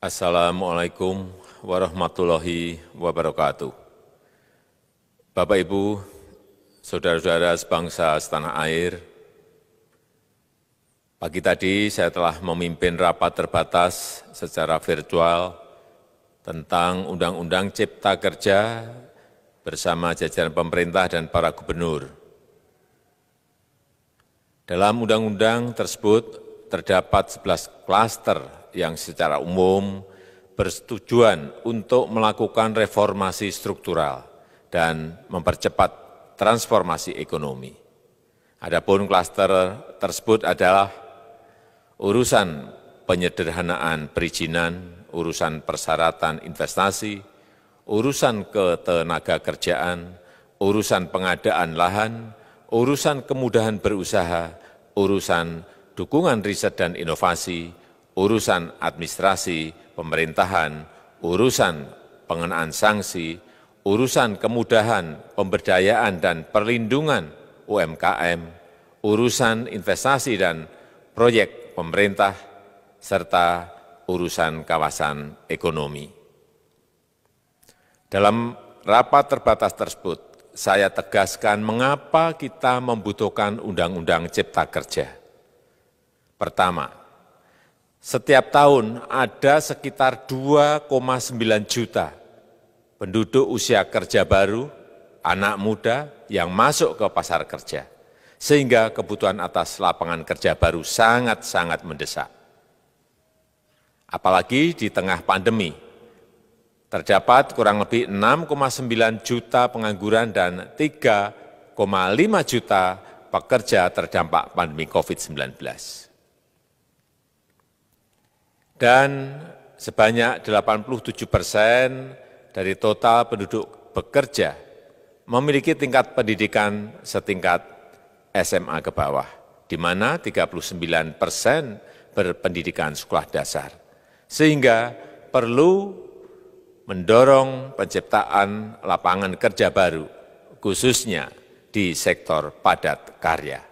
Assalamualaikum warahmatullahi wabarakatuh. Bapak, Ibu, saudara-saudara sebangsa setanah air, pagi tadi saya telah memimpin rapat terbatas secara virtual tentang Undang-Undang Cipta Kerja bersama jajaran pemerintah dan para gubernur. Dalam undang-undang tersebut terdapat 11 klaster yang secara umum bertujuan untuk melakukan reformasi struktural dan mempercepat transformasi ekonomi. Adapun klaster tersebut adalah urusan penyederhanaan perizinan, urusan persyaratan investasi, urusan ketenagakerjaan, urusan pengadaan lahan, urusan kemudahan berusaha, urusan dukungan riset dan inovasi, urusan administrasi pemerintahan, urusan pengenaan sanksi, urusan kemudahan pemberdayaan dan perlindungan UMKM, urusan investasi dan proyek pemerintah, serta urusan kawasan ekonomi. Dalam rapat terbatas tersebut, saya tegaskan mengapa kita membutuhkan Undang-Undang Cipta Kerja. Pertama, setiap tahun ada sekitar 2,9 juta penduduk usia kerja baru, anak muda yang masuk ke pasar kerja, sehingga kebutuhan atas lapangan kerja baru sangat-sangat mendesak. Apalagi di tengah pandemi, terdapat kurang lebih 6,9 juta pengangguran dan 3,5 juta pekerja terdampak pandemi COVID-19. Dan sebanyak 87% dari total penduduk bekerja memiliki tingkat pendidikan setingkat SMA ke bawah, di mana 39% berpendidikan sekolah dasar. Sehingga perlu mendorong penciptaan lapangan kerja baru, khususnya di sektor padat karya.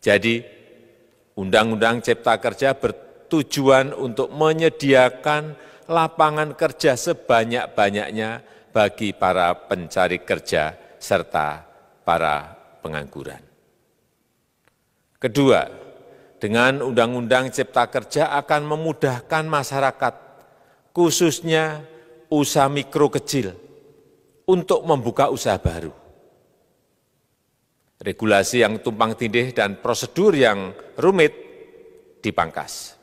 Jadi, Undang-Undang Cipta Kerja bertujuan untuk menyediakan lapangan kerja sebanyak-banyaknya bagi para pencari kerja serta para pengangguran. Kedua, dengan Undang-Undang Cipta Kerja akan memudahkan masyarakat, khususnya usaha mikro kecil, untuk membuka usaha baru. Regulasi yang tumpang tindih dan prosedur yang rumit dipangkas.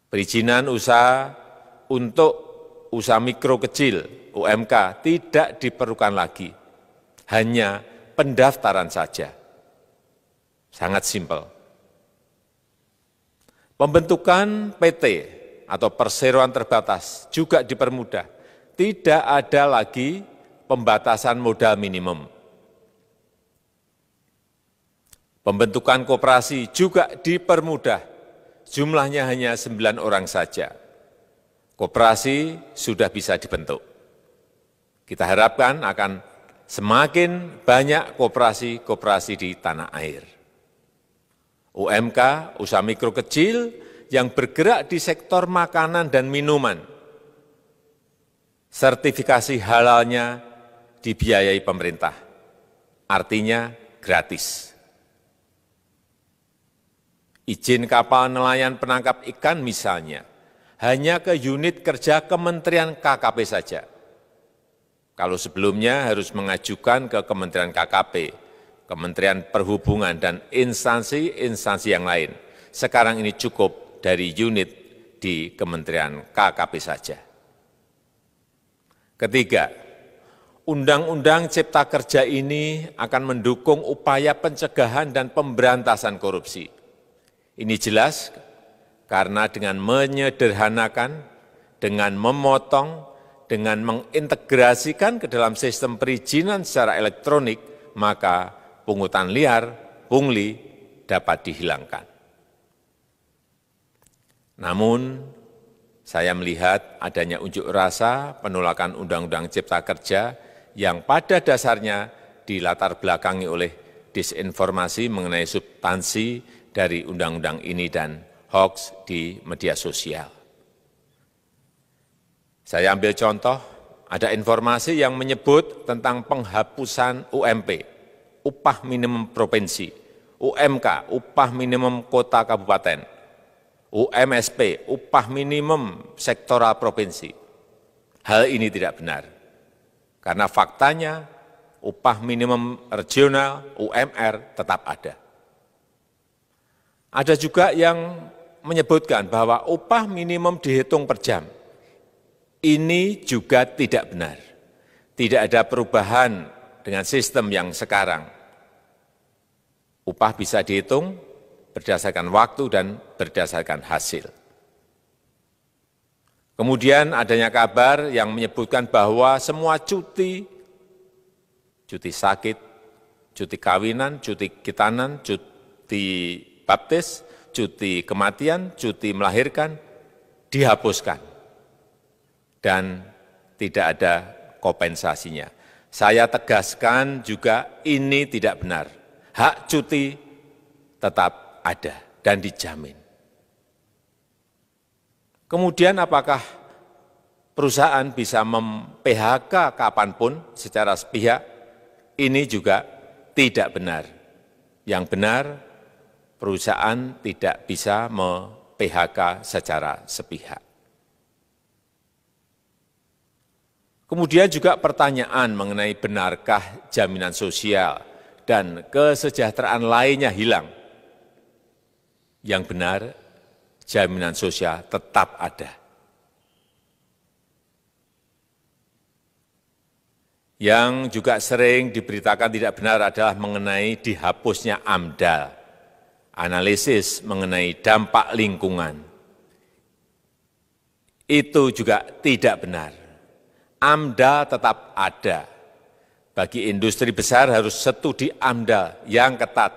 Perizinan usaha untuk usaha mikro kecil UMK tidak diperlukan lagi, hanya pendaftaran saja. Sangat simpel. Pembentukan PT atau perseroan terbatas juga dipermudah. Tidak ada lagi pembatasan modal minimum. Pembentukan koperasi juga dipermudah. Jumlahnya hanya 9 orang saja. Koperasi sudah bisa dibentuk. Kita harapkan akan semakin banyak koperasi-koperasi di tanah air. UMK, usaha mikro kecil yang bergerak di sektor makanan dan minuman. Sertifikasi halalnya dibiayai pemerintah, artinya gratis. Izin kapal nelayan penangkap ikan misalnya, hanya ke unit kerja Kementerian KKP saja. Kalau sebelumnya harus mengajukan ke Kementerian KKP, Kementerian Perhubungan, dan instansi-instansi yang lain. Sekarang ini cukup dari unit di Kementerian KKP saja. Ketiga, Undang-Undang Cipta Kerja ini akan mendukung upaya pencegahan dan pemberantasan korupsi. Ini jelas karena dengan menyederhanakan, dengan memotong, dengan mengintegrasikan ke dalam sistem perizinan secara elektronik, maka pungutan liar, pungli dapat dihilangkan. Namun, saya melihat adanya unjuk rasa penolakan Undang-Undang Cipta Kerja yang pada dasarnya dilatar belakangi oleh disinformasi mengenai substansi dari undang-undang ini dan hoax di media sosial. Saya ambil contoh, ada informasi yang menyebut tentang penghapusan UMP, upah minimum provinsi, UMK, upah minimum kota kabupaten, UMSP, upah minimum sektoral provinsi. Hal ini tidak benar, karena faktanya upah minimum regional, UMR, tetap ada. Ada juga yang menyebutkan bahwa upah minimum dihitung per jam. Ini juga tidak benar. Tidak ada perubahan dengan sistem yang sekarang. Upah bisa dihitung berdasarkan waktu dan berdasarkan hasil. Kemudian adanya kabar yang menyebutkan bahwa semua cuti sakit, cuti kawinan, cuti khitanan, cuti baptis, cuti kematian, cuti melahirkan, dihapuskan. Dan tidak ada kompensasinya. Saya tegaskan juga ini tidak benar. Hak cuti tetap ada dan dijamin. Kemudian apakah perusahaan bisa mem-PHK kapanpun secara sepihak? Ini juga tidak benar. Yang benar, perusahaan tidak bisa mem-PHK secara sepihak. Kemudian juga pertanyaan mengenai benarkah jaminan sosial dan kesejahteraan lainnya hilang. Yang benar, jaminan sosial tetap ada. Yang juga sering diberitakan tidak benar adalah mengenai dihapusnya AMDAL, analisis mengenai dampak lingkungan. Itu juga tidak benar. AMDAL tetap ada. Bagi industri besar harus studi AMDAL yang ketat.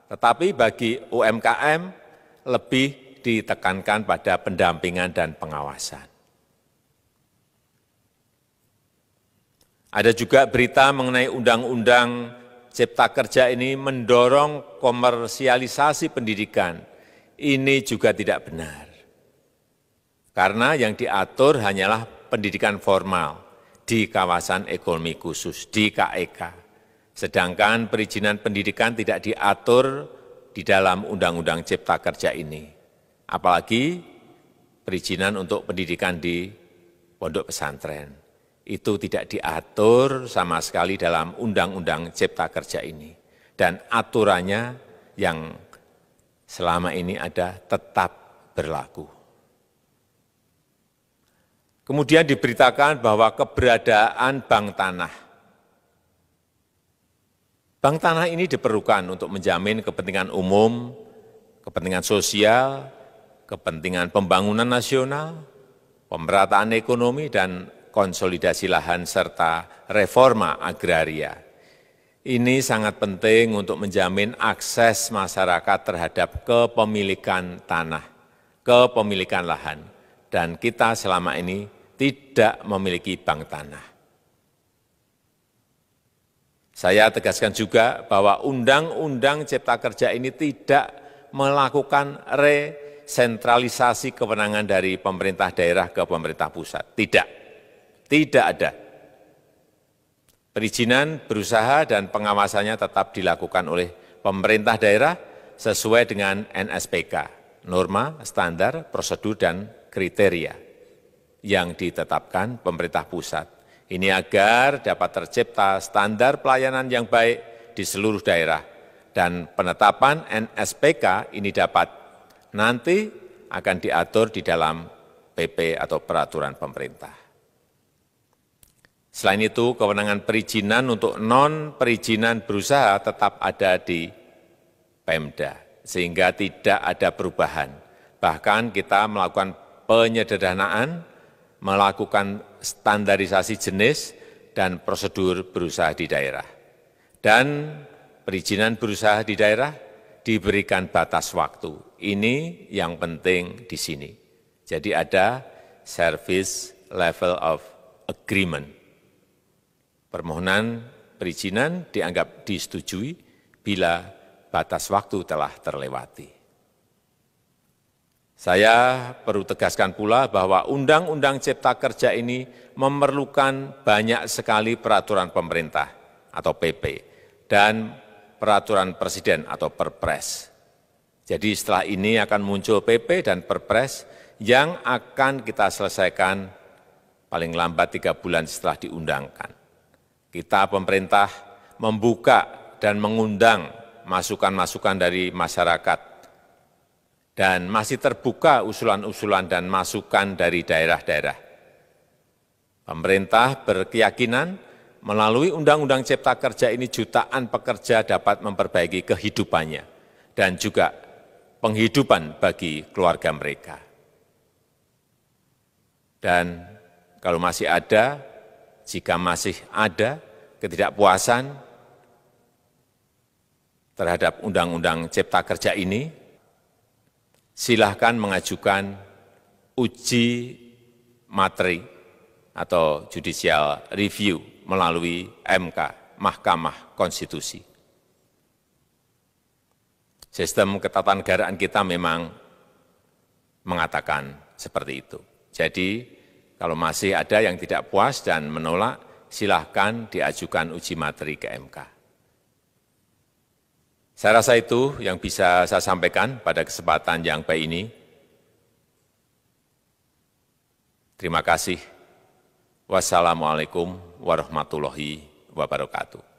Tetapi bagi UMKM lebih ditekankan pada pendampingan dan pengawasan. Ada juga berita mengenai Undang-Undang Cipta Kerja ini mendorong komersialisasi pendidikan. Ini juga tidak benar. Karena yang diatur hanyalah pendidikan formal di kawasan ekonomi khusus, di KEK. Sedangkan perizinan pendidikan tidak diatur di dalam Undang-Undang Cipta Kerja ini. Apalagi perizinan untuk pendidikan di pondok pesantren. Itu tidak diatur sama sekali dalam Undang-Undang Cipta Kerja ini. Dan aturannya yang selama ini ada tetap berlaku. Kemudian diberitakan bahwa keberadaan bank tanah. Bank tanah ini diperlukan untuk menjamin kepentingan umum, kepentingan sosial, kepentingan pembangunan nasional, pemerataan ekonomi, dan konsolidasi lahan serta reforma agraria. Ini sangat penting untuk menjamin akses masyarakat terhadap kepemilikan tanah, kepemilikan lahan. Dan kita selama ini tidak memiliki bank tanah. Saya tegaskan juga bahwa Undang-Undang Cipta Kerja ini tidak melakukan resentralisasi kewenangan dari pemerintah daerah ke pemerintah pusat. Tidak ada. Perizinan berusaha dan pengawasannya tetap dilakukan oleh pemerintah daerah sesuai dengan NSPK, norma, standar, prosedur, dan kriteria yang ditetapkan pemerintah pusat. Ini agar dapat tercipta standar pelayanan yang baik di seluruh daerah. Dan penetapan NSPK ini dapat nanti akan diatur di dalam PP atau peraturan pemerintah. Selain itu, kewenangan perizinan untuk non-perizinan berusaha tetap ada di Pemda, sehingga tidak ada perubahan. Bahkan kita melakukan penyederhanaan, melakukan standarisasi jenis dan prosedur berusaha di daerah. Dan perizinan berusaha di daerah diberikan batas waktu. Ini yang penting di sini. Jadi ada service level of agreement. Permohonan perizinan dianggap disetujui bila batas waktu telah terlewati. Saya perlu tegaskan pula bahwa Undang-Undang Cipta Kerja ini memerlukan banyak sekali peraturan pemerintah atau PP dan peraturan presiden atau Perpres. Jadi setelah ini akan muncul PP dan Perpres yang akan kita selesaikan paling lambat 3 bulan setelah diundangkan. Kita pemerintah membuka dan mengundang masukan-masukan dari masyarakat dan masih terbuka usulan-usulan dan masukan dari daerah-daerah. Pemerintah berkeyakinan melalui Undang-Undang Cipta Kerja ini jutaan pekerja dapat memperbaiki kehidupannya dan juga penghidupan bagi keluarga mereka. Dan kalau masih ada, jika masih ada ketidakpuasan terhadap Undang-Undang Cipta Kerja ini, silahkan mengajukan uji materi atau judicial review melalui MK, Mahkamah Konstitusi. Sistem ketatanegaraan kita memang mengatakan seperti itu. Jadi, kalau masih ada yang tidak puas dan menolak, silahkan diajukan uji materi ke MK. Saya rasa itu yang bisa saya sampaikan pada kesempatan yang baik ini. Terima kasih. Wassalamualaikum warahmatullahi wabarakatuh.